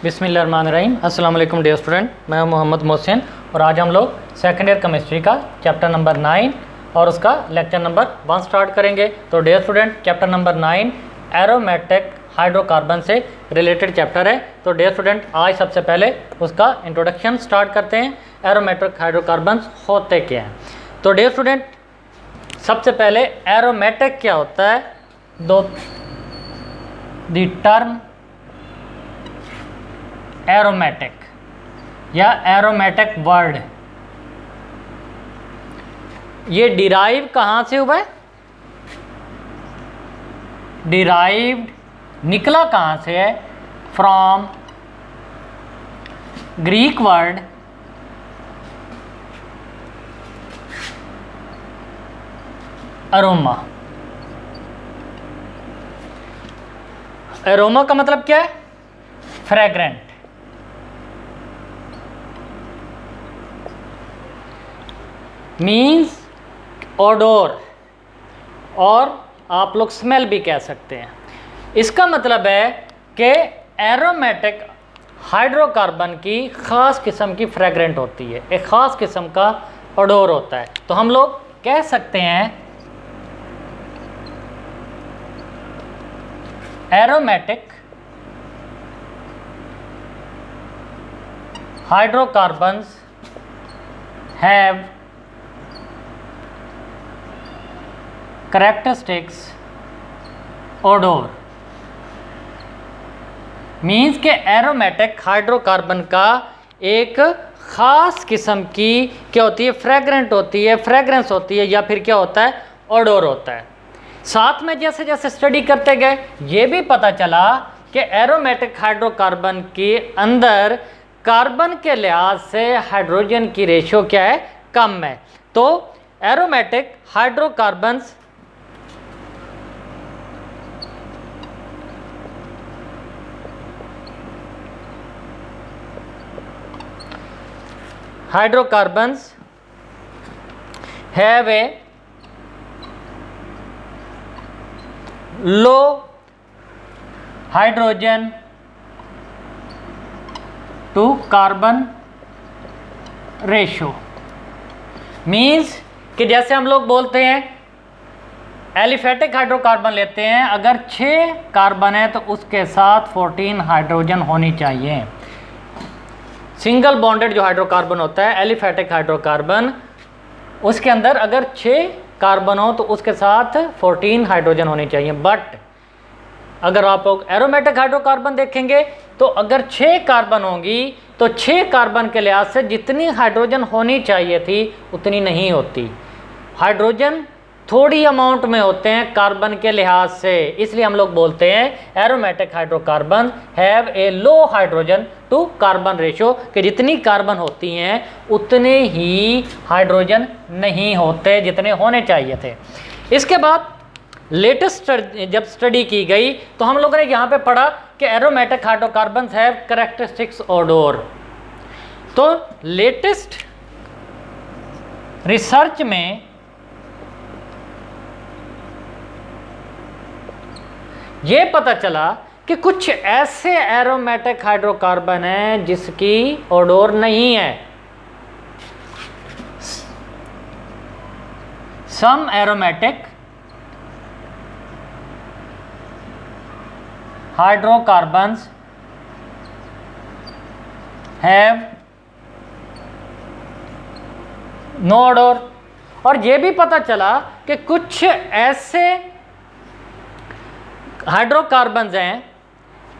बिस्मिल्लाहिर्रहमानिर्रहीम। अस्सलाम वालेकुम डियर स्टूडेंट, मैं मोहम्मद मोहसिन और आज हम लोग सेकेंड ईयर केमिस्ट्री का चैप्टर नंबर 9 और उसका लेक्चर नंबर 1 स्टार्ट करेंगे। तो dear student, chapter number 9 aromatic hydrocarbon से रिलेटेड चैप्टर है। तो डियर स्टूडेंट, आज सबसे पहले उसका इंट्रोडक्शन स्टार्ट करते हैं। एरोमेटिक हाइड्रोकार्बन्स होते क्या हैं? तो डियर स्टूडेंट, सबसे पहले एरोमेटिक क्या होता है? द टर्म एरोमेटिक या एरोमेटिक वर्ड, ये डिराइव कहाँ से हुआ है? डिराइव्ड निकला कहाँ से है? From Greek word aroma. Aroma का मतलब क्या है? फ्रेग्रेंट। मीन्स ओडोर, और आप लोग स्मेल भी कह सकते हैं। इसका मतलब है कि एरोमेटिक हाइड्रोकार्बन की ख़ास किस्म की फ्रेग्रेंट होती है, एक ख़ास किस्म का ओडोर होता है। तो हम लोग कह सकते हैं aromatic hydrocarbons have characteristics odor। Means के एरोमेटिक हाइड्रोकार्बन का एक ख़ास किस्म की क्या होती है? फ्रेग्रेंट होती है, फ्रेग्रेंस होती है, या फिर क्या होता है? ओडोर होता है। साथ में जैसे जैसे स्टडी करते गए ये भी पता चला कि एरोमेटिक हाइड्रोकार्बन के अंदर कार्बन के लिहाज से हाइड्रोजन की रेशियो क्या है? कम है। तो aromatic hydrocarbons hydrocarbons have a low hydrogen to carbon ratio। Means कि जैसे हम लोग बोलते हैं एलिफेटिक हाइड्रोकार्बन लेते हैं, अगर 6 कार्बन है तो उसके साथ 14 हाइड्रोजन होनी चाहिए। सिंगल बॉन्डेड जो हाइड्रोकार्बन होता है एलिफेटिक हाइड्रोकार्बन, उसके अंदर अगर 6 कार्बन हो तो उसके साथ 14 हाइड्रोजन होनी चाहिए। बट अगर आप लोग एरोमेटिक हाइड्रोकार्बन देखेंगे तो अगर 6 कार्बन होंगी तो 6 कार्बन के लिहाज से जितनी हाइड्रोजन होनी चाहिए थी उतनी नहीं होती। हाइड्रोजन थोड़ी अमाउंट में होते हैं कार्बन के लिहाज से, इसलिए हम लोग बोलते हैं aromatic hydrocarbon have a low hydrogen to carbon ratio, कि जितनी कार्बन होती हैं उतने ही हाइड्रोजन नहीं होते जितने होने चाहिए थे। इसके बाद लेटेस्ट जब स्टडी की गई तो हम लोगों ने यहाँ पे पढ़ा कि aromatic hydrocarbon have characteristics odour. तो लेटेस्ट रिसर्च में ये पता चला कि कुछ ऐसे एरोमेटिक हाइड्रोकार्बन हैं जिसकी ओडोर नहीं है। Some aromatic hydrocarbons have no odour. और ये भी पता चला कि कुछ ऐसे हाइड्रोकार्बन्स हैं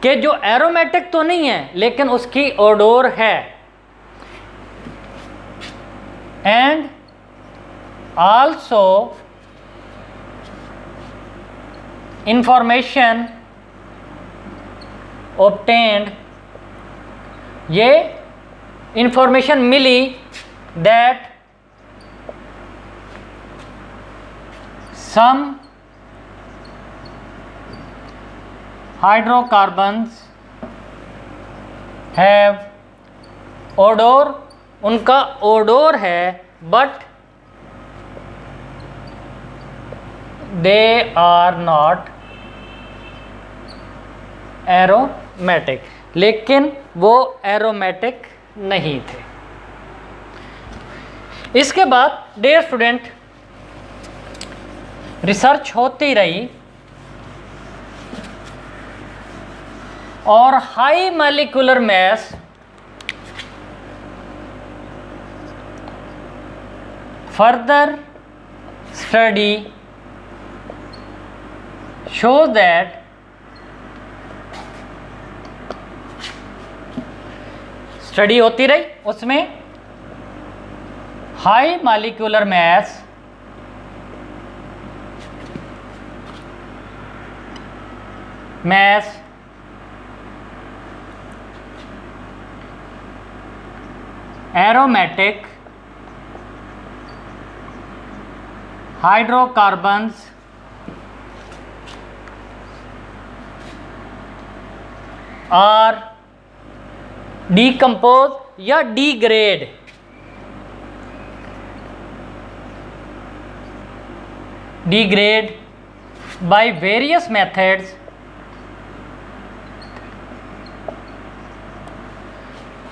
कि जो एरोमेटिक तो नहीं है लेकिन उसकी ओडोर है। एंड आल्सो इंफॉर्मेशन ऑब्टेन्ड, ये इंफॉर्मेशन मिली that some hydrocarbons have odour, उनका ओडोर है but they are not aromatic, लेकिन वो एरोमेटिक नहीं थे। इसके बाद डियर स्टूडेंट रिसर्च होती रही और high molecular mass further study shows that study होती रही, उसमें high molecular mass aromatic hydrocarbons are decompose या degrade by various methods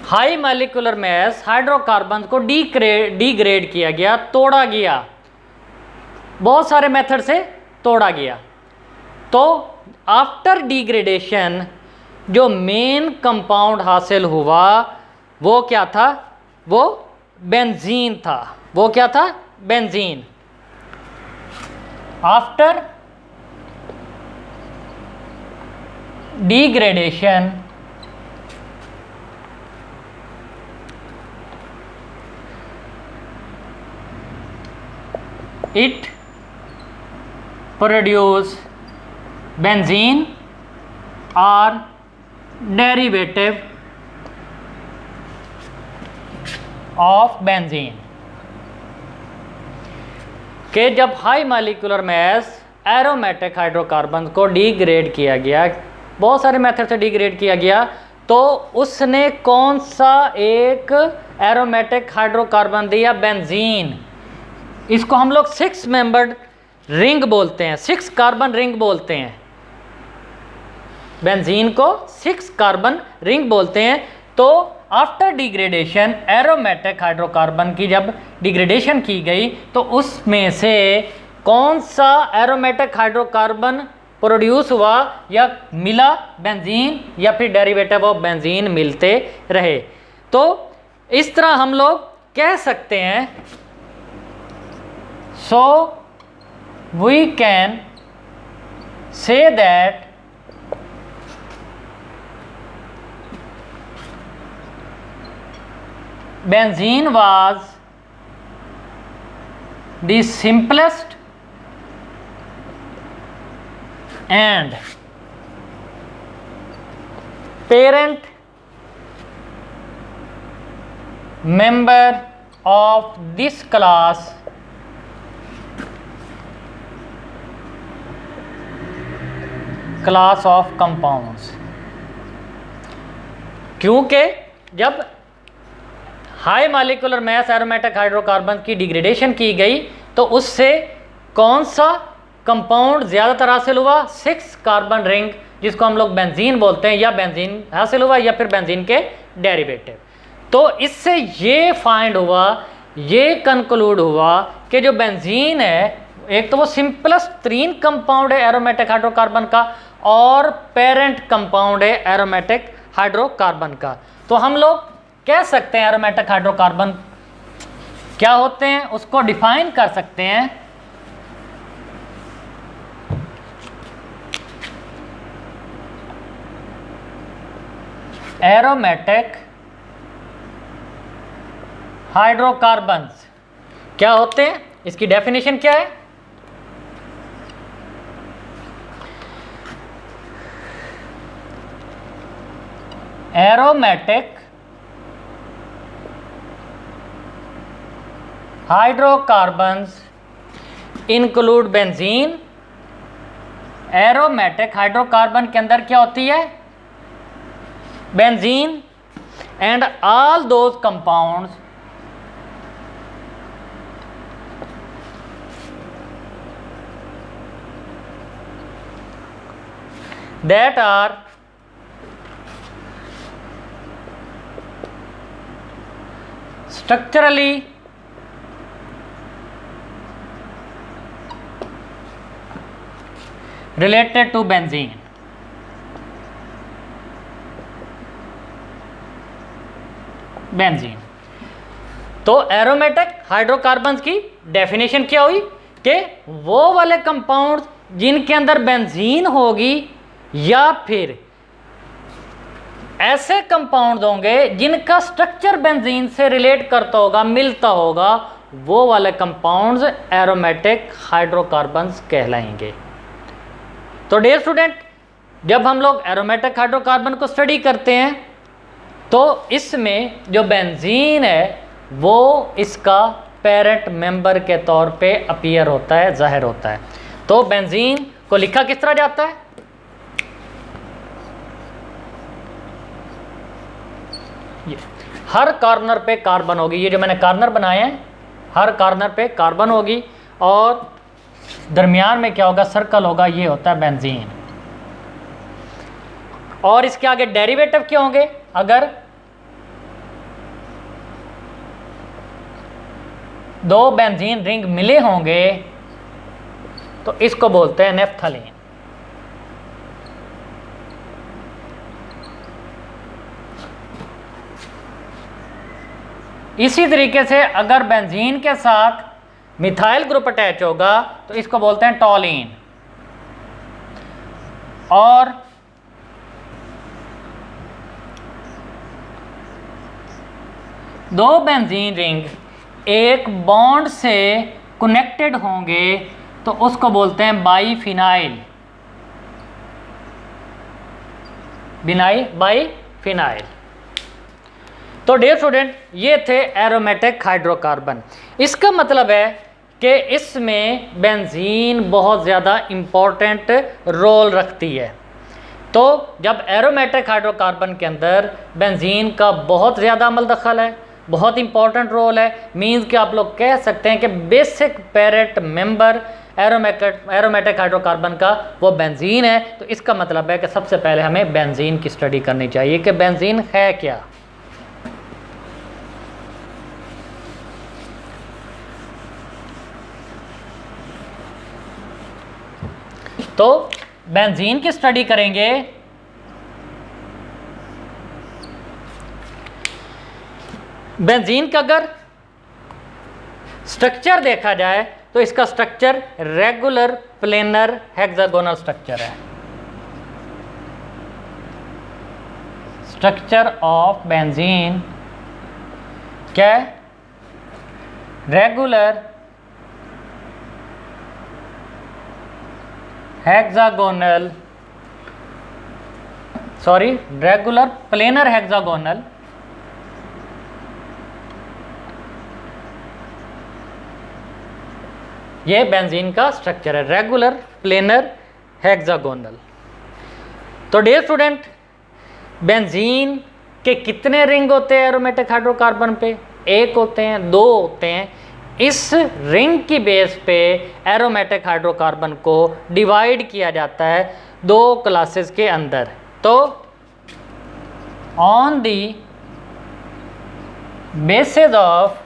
high molecular mass hydrocarbon को डिग्रेड किया गया, तोड़ा गया, बहुत सारे मेथड से तोड़ा गया। तो आफ्टर डिग्रेडेशन जो मेन कंपाउंड हासिल हुआ वो क्या था? वो बेंजीन था। वो क्या था? Benzene. After degradation it produce benzene or derivative of benzene के जब high molecular mass aromatic hydrocarbon को डिग्रेड किया गया, बहुत सारे मेथड से डिग्रेड किया गया, तो उसने कौन सा एक एरोमेटिक हाइड्रोकार्बन दिया? बेंजीन। इसको हम लोग 6 मेंबर्ड रिंग बोलते हैं, 6 कार्बन रिंग बोलते हैं। बेंजीन को 6 कार्बन रिंग बोलते हैं। तो आफ्टर डिग्रेडेशन एरोमेटिक हाइड्रोकार्बन की जब डिग्रेडेशन की गई तो उसमें से कौन सा एरोमेटिक हाइड्रोकार्बन प्रोड्यूस हुआ या मिला? बेंजीन, या फिर डेरिवेटिव ऑफ बेंजीन मिलते रहे। तो इस तरह हम लोग कह सकते हैं, so we can say that benzene was the simplest and parent member of this class of compounds. क्योंकि जब high molecular mass aromatic hydrocarbon की डिग्रेडेशन की गई तो उससे कौन सा कंपाउंड ज़्यादातर हासिल हुआ? 6 कार्बन रिंग, जिसको हम लोग बेंजीन बोलते हैं, या बेंजीन हासिल हुआ या फिर बेंजीन के डेरिवेटिव। तो इससे ये फाइंड हुआ, ये कंक्लूड हुआ कि जो बेंजीन है, एक तो वो सिंपलेस्ट तरीन कंपाउंड है एरोमेटिक हाइड्रोकार्बन का और पेरेंट कंपाउंड है एरोमेटिक हाइड्रोकार्बन का। तो हम लोग कह सकते हैं एरोमेटिक हाइड्रोकार्बन क्या होते हैं, उसको डिफाइन कर सकते हैं। एरोमेटिक हाइड्रोकार्बन्स क्या होते हैं, इसकी डेफिनेशन क्या है? Aromatic hydrocarbons include benzene. Aromatic hydrocarbon के अंदर क्या होती है? Benzene and all those compounds that are structurally related to benzene. Benzene. तो एरोमेटिक हाइड्रोकार्बन्स की डेफिनेशन क्या हुई कि वो वाले कंपाउंड जिनके अंदर बेंजीन होगी या फिर ऐसे कंपाउंड होंगे जिनका स्ट्रक्चर बेंजीन से रिलेट करता होगा, मिलता होगा, वो वाले कंपाउंड्स एरोमेटिक हाइड्रोकार्बन्स कहलाएंगे। तो डियर स्टूडेंट, जब हम लोग एरोमेटिक हाइड्रोकार्बन को स्टडी करते हैं तो इसमें जो बेंजीन है वो इसका पेरेंट मेंबर के तौर पे अपीयर होता है, जाहिर होता है। तो बेंजीन को लिखा किस तरह जाता है? ये हर कॉर्नर पे कार्बन होगी, ये जो मैंने कॉर्नर बनाए हैं हर कॉर्नर पे कार्बन होगी और दरमियान में क्या होगा? सर्कल होगा, ये होता है बेंजीन। और इसके आगे डेरिवेटिव क्या होंगे? अगर दो बेंजीन रिंग मिले होंगे तो इसको बोलते हैं नेफ्थलीन। इसी तरीके से अगर बेंजीन के साथ मिथाइल ग्रुप अटैच होगा तो इसको बोलते हैं टॉलीन। और दो बेंजीन रिंग एक बॉन्ड से कनेक्टेड होंगे तो उसको बोलते हैं बाईफिनाइल। बाईफिनाइल। तो डियर स्टूडेंट, ये थे एरोमेटिक हाइड्रोकार्बन। इसका मतलब है कि इसमें बेंजीन बहुत ज़्यादा इम्पॉर्टेंट रोल रखती है। तो जब एरोमेटिक हाइड्रोकार्बन के अंदर बेंजीन का बहुत ज़्यादा अमल दखल है, बहुत इंपॉर्टेंट रोल है, मीन्स कि आप लोग कह सकते हैं कि basic parent member aromatic hydrocarbon का वो बेंजीन है। तो इसका मतलब है कि सबसे पहले हमें बेंजीन की स्टडी करनी चाहिए कि बेंजीन है क्या। तो बेंजीन की स्टडी करेंगे। बेंजीन का अगर स्ट्रक्चर देखा जाए तो इसका structure regular planar hexagonal structure है। स्ट्रक्चर ऑफ बेंजीन क्या है? Regular hexagonal, regular planar hexagonal ये बेंजीन का स्ट्रक्चर है, रेगुलर प्लेनर हेक्सागोनल। तो डियर स्टूडेंट, बेंजीन के कितने रिंग होते हैं एरोमेटिक हाइड्रोकार्बन पे? एक होते हैं, दो होते हैं। इस रिंग की बेस पे एरोमेटिक हाइड्रोकार्बन को डिवाइड किया जाता है दो क्लासेस के अंदर। तो on the basis of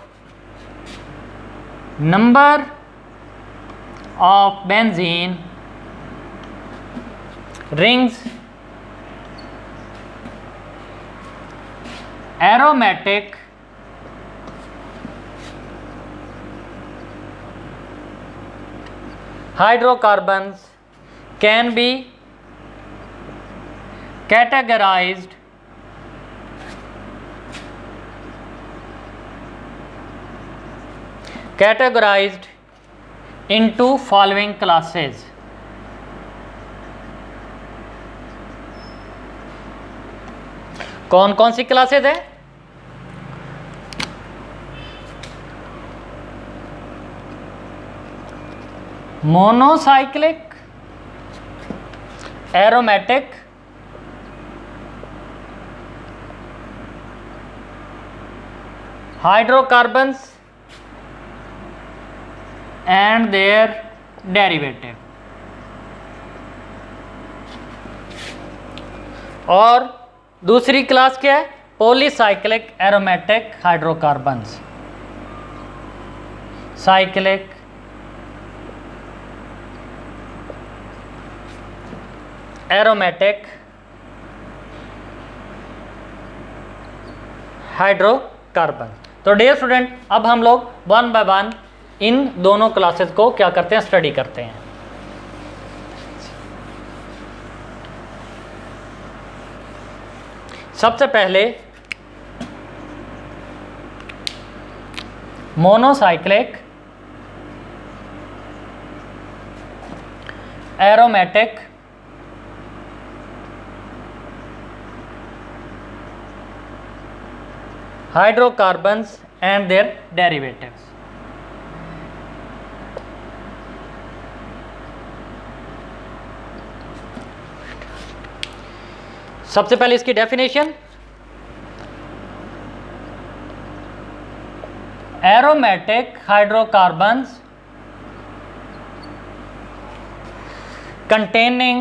number of benzene rings, aromatic hydrocarbons can be categorized into following classes. कौन कौन सी क्लासेज है? Monocyclic aromatic, hydrocarbons and their derivative। और दूसरी क्लास क्या है? Polycyclic aromatic hydrocarbons, cyclic aromatic hydrocarbon. तो डियर स्टूडेंट, अब हम लोग वन बाय वन इन दोनों क्लासेस को क्या करते हैं, स्टडी करते हैं। सबसे पहले monocyclic aromatic hydrocarbons and their derivatives। सबसे पहले इसकी definition, aromatic hydrocarbons containing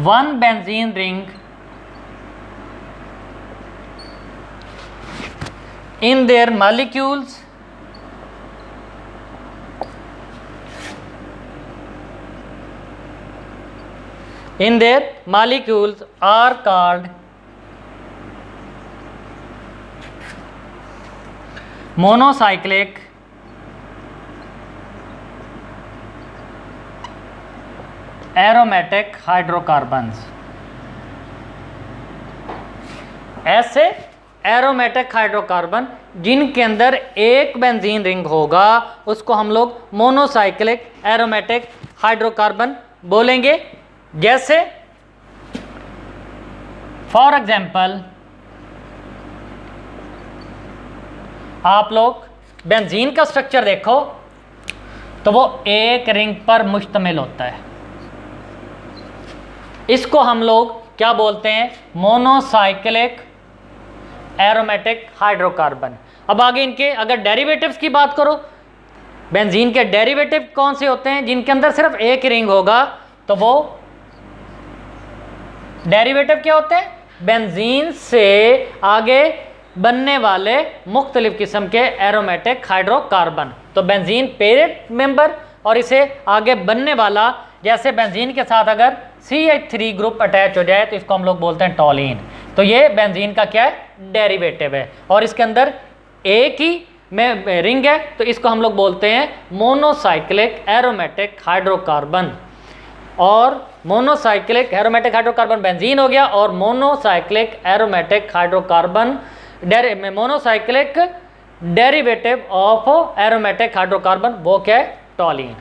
one benzene ring in their molecules are called monocyclic aromatic hydrocarbons. ऐसे एरोमेटिक हाइड्रोकार्बन जिनके अंदर एक बेंजीन रिंग होगा उसको हम लोग मोनोसाइक्लिक एरोमेटिक हाइड्रोकार्बन बोलेंगे। जैसे फॉर एग्जांपल आप लोग बेंजीन का स्ट्रक्चर देखो तो वो एक रिंग पर मुश्तमिल होता है, इसको हम लोग क्या बोलते हैं, मोनोसाइक्लिक एरोमेटिक हाइड्रोकार्बन। अब आगे इनके अगर डेरिवेटिव्स की बात करो, बेंजीन के डेरिवेटिव कौन से होते हैं, जिनके अंदर सिर्फ एक रिंग होगा तो वो डेरिवेटिव क्या होते हैं, बेंजीन से आगे बनने वाले मुख्तलिफ किस्म के एरोमेटिक हाइड्रोकार्बन। तो बेंजीन पेरेंट मेंबर और इसे आगे बनने वाला, जैसे बेंजीन के साथ अगर CH3 ग्रुप अटैच हो जाए तो इसको हम लोग बोलते हैं टॉलीन। तो ये बेंजीन का क्या है, डेरिवेटिव है और इसके अंदर एक ही में रिंग है तो इसको हम लोग बोलते हैं मोनोसाइक्लिक एरोमेटिक हाइड्रोकार्बन। और मोनोसाइक्लिक एरोमेटिक हाइड्रोकार्बन बेंजीन हो गया, और monocyclic aromatic hydrocarbon monocyclic derivative of aromatic hydrocarbon वो क्या है, टॉलीन।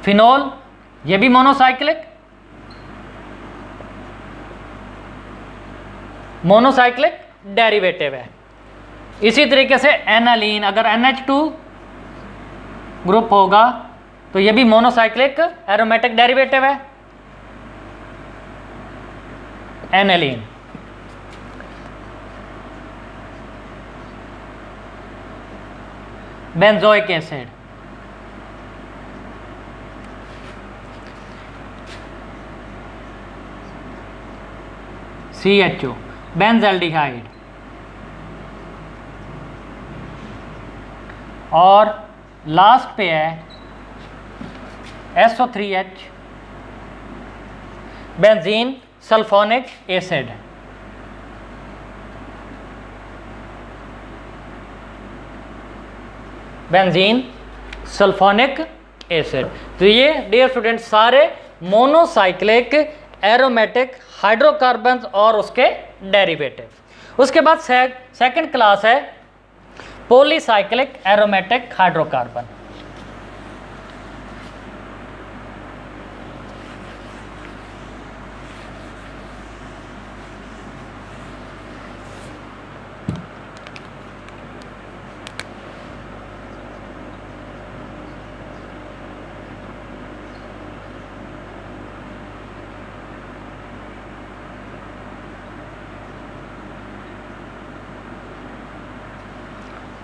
फिनोल ये भी मोनोसाइक्लिक डेरिवेटिव है। इसी तरीके से एनालीन, अगर NH2 ग्रुप होगा तो ये भी मोनोसाइक्लिक एरोमेटिक डेरिवेटिव है, aniline. Benzoic acid, CHO, benzaldehyde, और लास्ट पे है SO3H, benzene sulphonic acid. Benzene sulphonic acid. तो ये डियर स्टूडेंट सारे मोनोसाइक्लिक एरोमेटिक हाइड्रोकार्बन्स और उसके डेरिवेटिव। उसके बाद सेकंड क्लास है polycyclic aromatic hydrocarbon.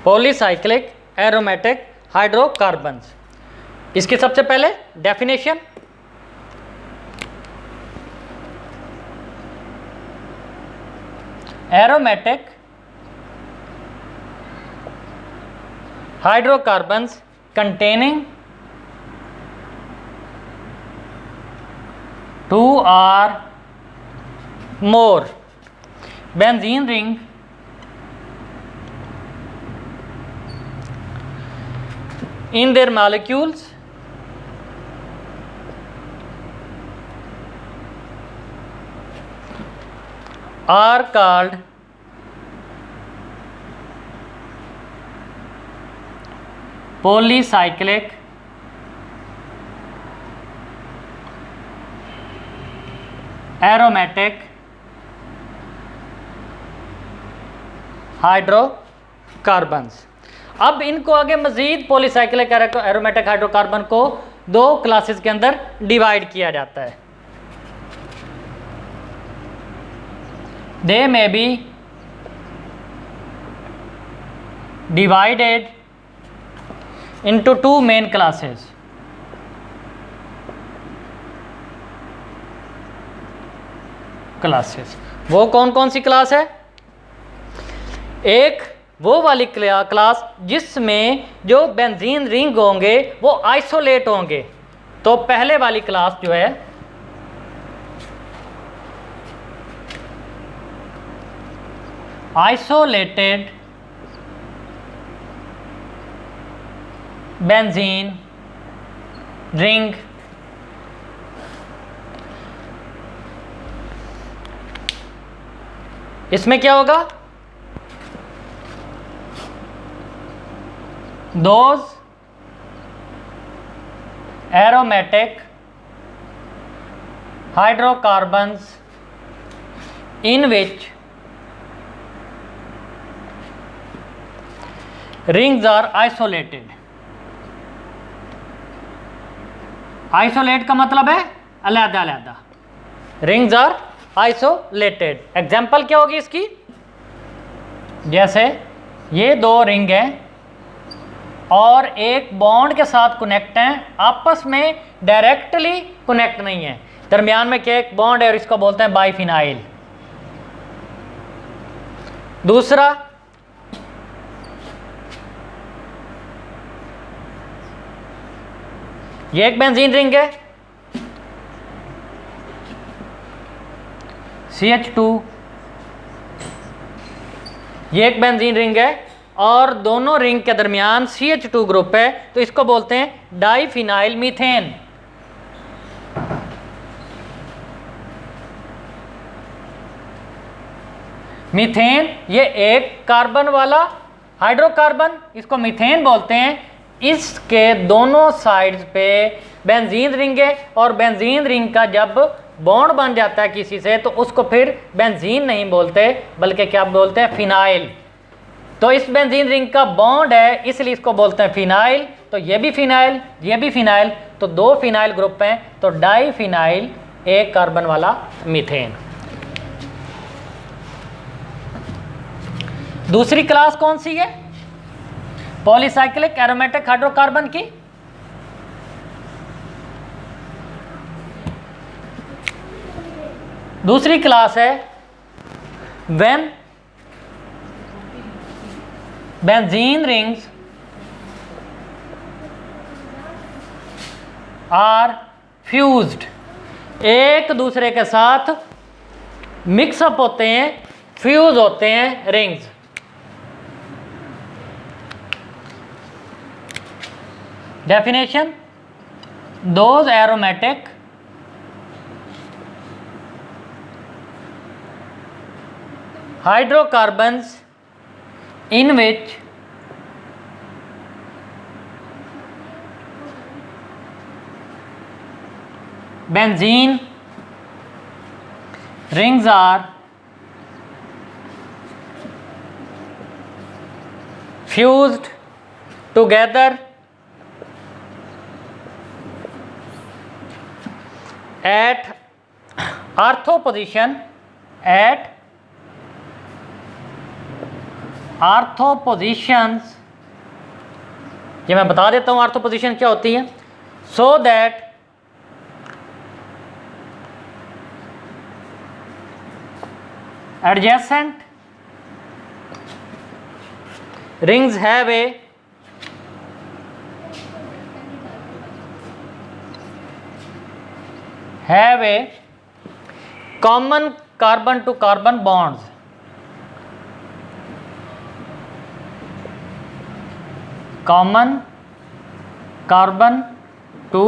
Polycyclic aromatic hydrocarbons, इसकी सबसे पहले definition, aromatic hydrocarbons containing 2 or more benzene ring in their molecules are called polycyclic aromatic hydrocarbons. अब इनको आगे मजीद पॉलीसाइक्लिक एरोमेटिक हाइड्रोकार्बन को दो क्लासेस के अंदर डिवाइड किया जाता है। They may be divided into 2 main classes. वो कौन कौन सी क्लास है? एक वो वाली क्लास जिसमें जो बेंजीन रिंग होंगे वो आइसोलेट होंगे। तो पहले वाली क्लास जो है आइसोलेटेड बेंजीन रिंग, इसमें क्या होगा? Those aromatic hydrocarbons in which rings are isolated. Isolate का मतलब है अलग अलग, रिंग्स आर आइसोलेटेड। एग्जाम्पल क्या होगी इसकी? जैसे ये दो रिंग हैं और एक बॉन्ड के साथ कनेक्ट हैं, आपस में डायरेक्टली कनेक्ट नहीं है, दरमियान में क्या एक बॉन्ड है और इसको बोलते हैं बाइफिनाइल। दूसरा ये एक बेंजीन रिंग है CH2, ये एक बेंजीन रिंग है और दोनों रिंग के दरमियान CH2 ग्रुप है, तो इसको बोलते हैं डाइफिनाइल मीथेन। मीथेन ये एक कार्बन वाला हाइड्रोकार्बन, इसको मीथेन बोलते हैं। इसके दोनों साइड्स पे बेंजीन रिंग है और बेंजीन रिंग का जब बॉन्ड बन जाता है किसी से तो उसको फिर बेंजीन नहीं बोलते बल्कि क्या बोलते हैं? फिनाइल। तो इस बेंजीन रिंग का बॉन्ड है इसलिए इसको बोलते हैं फिनाइल। तो ये भी फिनाइल, ये भी फिनाइल, तो दो फिनाइल ग्रुप हैं, तो डाइफिनाइल एक कार्बन वाला मीथेन। दूसरी क्लास कौन सी है पॉलीसाइक्लिक एरोमेटिक हाइड्रोकार्बन की? दूसरी क्लास है when benzene rings are fused, एक दूसरे के साथ मिक्सअप होते हैं, फ्यूज होते हैं rings. Definition: those aromatic hydrocarbons in which benzene rings are fused together at ortho position, at ortho positions. ये मैं बता देता हूँ आर्थो पोजिशन क्या होती है। So that adjacent rings have a common carbon to carbon bonds. Common carbon to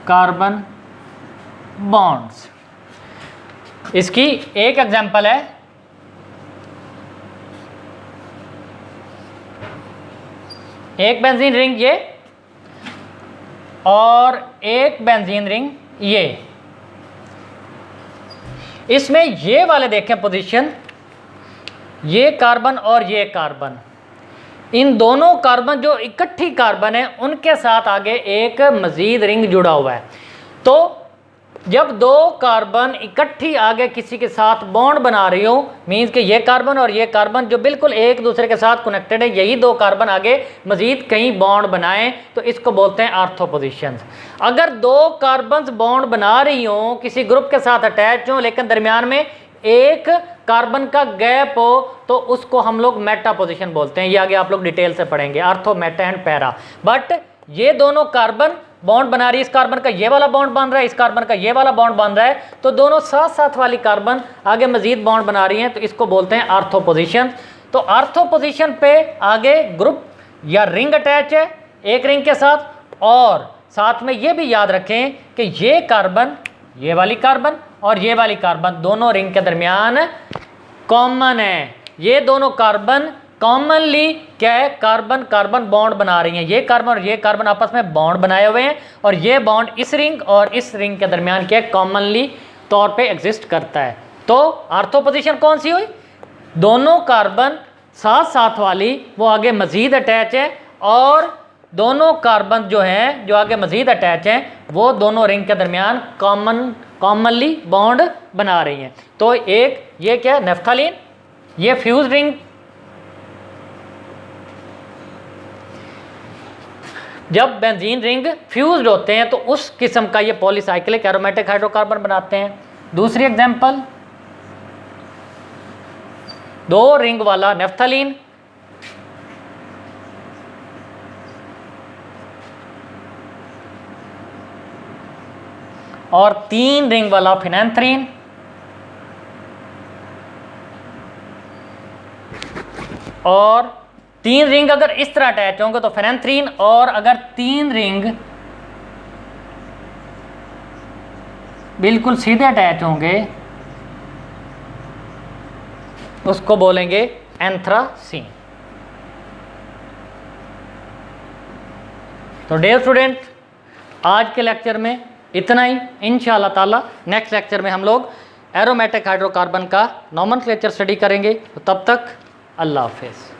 carbon bonds. इसकी एक एग्जांपल है, एक बेंजीन रिंग ये और एक बेंजीन रिंग ये। इसमें ये वाले देखें पोजीशन, ये कार्बन और ये कार्बन, इन दोनों कार्बन जो इकट्ठी कार्बन है उनके साथ आगे एक मजीद रिंग जुड़ा हुआ है। तो जब दो कार्बन इकट्ठी आगे किसी के साथ बॉन्ड बना रही हो, मीन्स कि ये कार्बन और ये कार्बन जो बिल्कुल एक दूसरे के साथ कनेक्टेड है, यही दो कार्बन आगे मजीद कहीं बॉन्ड बनाएं तो इसको बोलते हैं ऑर्थो पोजीशंस। अगर दो कार्बन्स बॉन्ड बना रही हो, किसी ग्रुप के साथ अटैच हो, लेकिन दरमियान में एक कार्बन का गैप हो, तो उसको हम लोग मेटा पोजीशन बोलते हैं। ये आगे आप लोग डिटेल से पढ़ेंगे, ortho, Meta and para. But ये दोनों कार्बन बॉन्ड बना रही है, इस कार्बन का ये वाला बॉन्ड बन रहा है, इस कार्बन का ये वाला बॉन्ड बन रहा है, तो दोनों साथ साथ वाली कार्बन आगे मजीद बॉन्ड बना रही हैं, तो इसको बोलते हैं आर्थो पोजीशन। तो आर्थो पोजीशन पे आगे ग्रुप या रिंग अटैच है एक रिंग के साथ, और साथ में ये भी याद रखें कि ये कार्बन, ये वाली कार्बन और ये वाली कार्बन दोनों रिंग के दरमियान कॉमन है। ये दोनों कार्बन कॉमनली क्या है, कार्बन कार्बन बॉन्ड बना रही हैं। ये कार्बन और ये कार्बन आपस में बॉन्ड बनाए हुए हैं, और ये बॉन्ड इस रिंग और इस रिंग के दरमियान क्या है, कॉमनली तौर पे एग्जिस्ट करता है। तो आर्थो पोजीशन कौन सी हुई, दोनों कार्बन साथ साथ वाली वो आगे मजीद अटैच है, और दोनों कार्बन जो हैं जो आगे मजीद अटैच हैं वो दोनों रिंग के दरमियान कॉमनली बॉन्ड बना रही हैं। तो एक ये क्या है, नेफ्थलीन, ये फ्यूज रिंग। जब बेंजीन रिंग फ्यूज्ड होते हैं तो उस किस्म का ये पॉलीसाइक्लिक एरोमेटिक हाइड्रोकार्बन बनाते हैं। दूसरी एग्जांपल, दो रिंग वाला नेफ्थलीन और तीन रिंग वाला फिनेंथ्रीन, और तीन रिंग अगर इस तरह अटैच होंगे तो फिनेंथ्रीन, और अगर तीन रिंग बिल्कुल सीधे अटैच होंगे उसको बोलेंगे एंथ्रासीन। तो डियर स्टूडेंट, आज के लेक्चर में इतना ही। इंशाअल्लाह ताला नेक्स्ट लेक्चर में हम लोग एरोमेटिक हाइड्रोकार्बन का नॉमेनक्लेचर स्टडी करेंगे। तो तब तक अल्लाह हाफिज़।